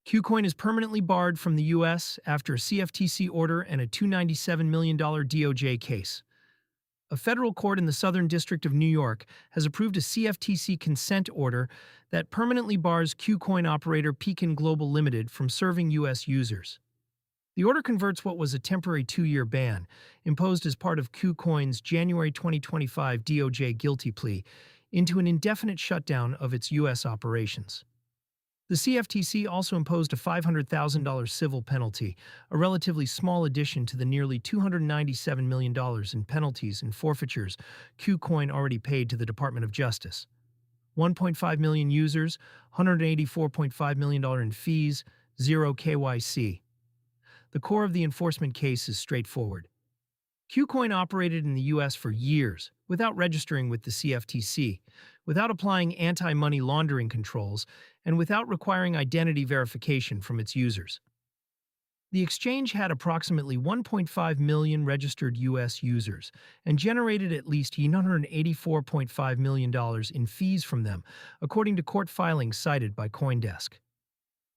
KuCoin is permanently barred from the U.S. after a CFTC order and a $297 million DOJ case. A federal court in the Southern District of New York has approved a CFTC consent order that permanently bars KuCoin operator Peken Global Limited from serving U.S. users. The order converts what was a temporary 2-year ban, imposed as part of KuCoin's January 2025 DOJ guilty plea, into an indefinite shutdown of its U.S. operations. The CFTC also imposed a $500,000 civil penalty, a relatively small addition to the nearly $297 million in penalties and forfeitures KuCoin already paid to the Department of Justice. 1.5 million users, $184.5 million in fees, zero KYC. The core of the enforcement case is straightforward. KuCoin operated in the U.S. for years without registering with the CFTC, without applying anti-money laundering controls, and without requiring identity verification from its users. The exchange had approximately 1.5 million registered U.S. users and generated at least $184.5 million in fees from them, according to court filings cited by CoinDesk.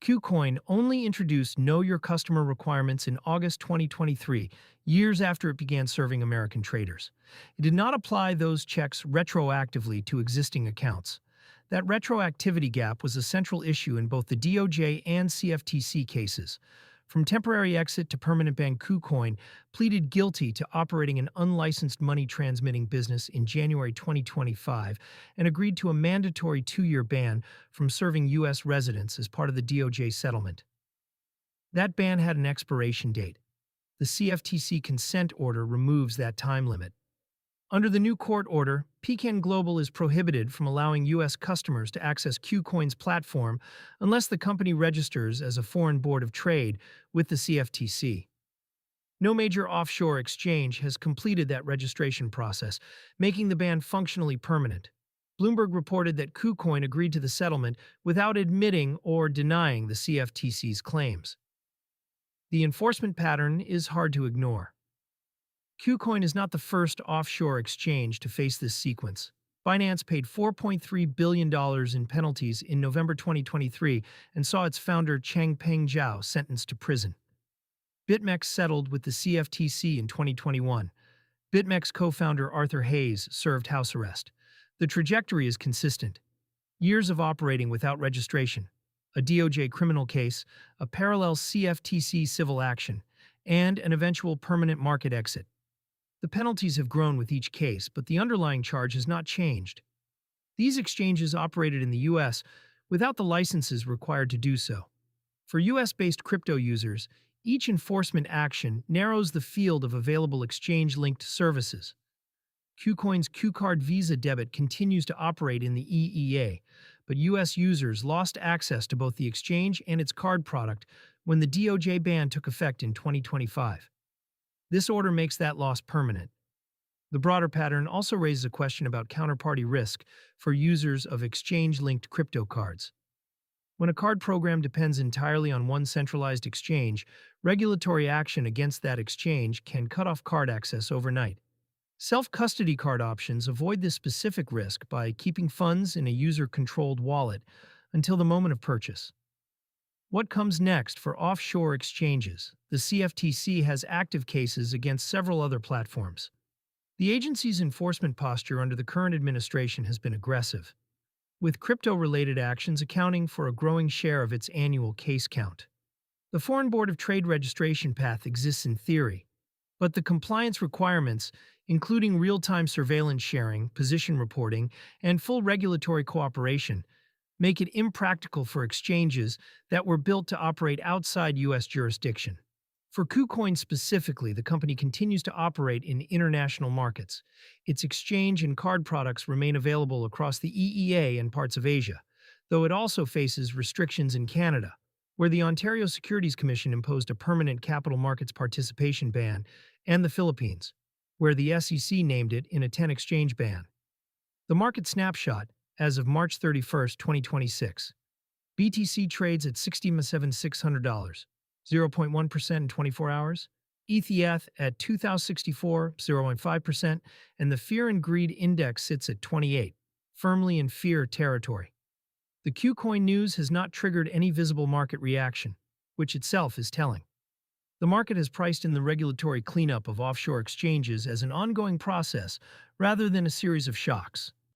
KuCoin only introduced Know Your Customer requirements in August 2023, years after it began serving American traders. It did not apply those checks retroactively to existing accounts. That retroactivity gap was a central issue in both the DOJ and CFTC cases. From temporary exit to permanent ban, KuCoin pleaded guilty to operating an unlicensed money-transmitting business in January 2025 and agreed to a mandatory 2-year ban from serving U.S. residents as part of the DOJ settlement. That ban had an expiration date. The CFTC consent order removes that time limit. Under the new court order, Peken Global is prohibited from allowing U.S. customers to access KuCoin's platform unless the company registers as a foreign board of trade with the CFTC. No major offshore exchange has completed that registration process, making the ban functionally permanent. Bloomberg reported that KuCoin agreed to the settlement without admitting or denying the CFTC's claims. The enforcement pattern is hard to ignore. KuCoin is not the first offshore exchange to face this sequence. Binance paid $4.3 billion in penalties in November 2023 and saw its founder Changpeng Zhao sentenced to prison. BitMEX settled with the CFTC in 2021. BitMEX co-founder Arthur Hayes served house arrest. The trajectory is consistent. Years of operating without registration, a DOJ criminal case, a parallel CFTC civil action, and an eventual permanent market exit. The penalties have grown with each case, but the underlying charge has not changed. These exchanges operated in the U.S. without the licenses required to do so. For U.S.-based crypto users, each enforcement action narrows the field of available exchange-linked services. KuCoin's KuCard Visa debit continues to operate in the EEA, but U.S. users lost access to both the exchange and its card product when the DOJ ban took effect in 2025. This order makes that loss permanent. The broader pattern also raises a question about counterparty risk for users of exchange-linked crypto cards. When a card program depends entirely on one centralized exchange, regulatory action against that exchange can cut off card access overnight. Self-custody card options avoid this specific risk by keeping funds in a user-controlled wallet until the moment of purchase. What comes next for offshore exchanges? The CFTC has active cases against several other platforms. The agency's enforcement posture under the current administration has been aggressive, with crypto-related actions accounting for a growing share of its annual case count. The Foreign Board of Trade registration path exists in theory, but the compliance requirements, including real-time surveillance sharing, position reporting, and full regulatory cooperation, make it impractical for exchanges that were built to operate outside U.S. jurisdiction. For KuCoin specifically, the company continues to operate in international markets. Its exchange and card products remain available across the EEA and parts of Asia, though it also faces restrictions in Canada, where the Ontario Securities Commission imposed a permanent capital markets participation ban, and the Philippines, where the SEC named it in a 10-exchange ban. The market snapshot, as of March 31, 2026. BTC trades at $67,600, 0.1% in 24 hours. ETH at 2,064, 0.5%, and the Fear and Greed Index sits at 28, firmly in fear territory. The KuCoin news has not triggered any visible market reaction, which itself is telling. The market has priced in the regulatory cleanup of offshore exchanges as an ongoing process rather than a series of shocks.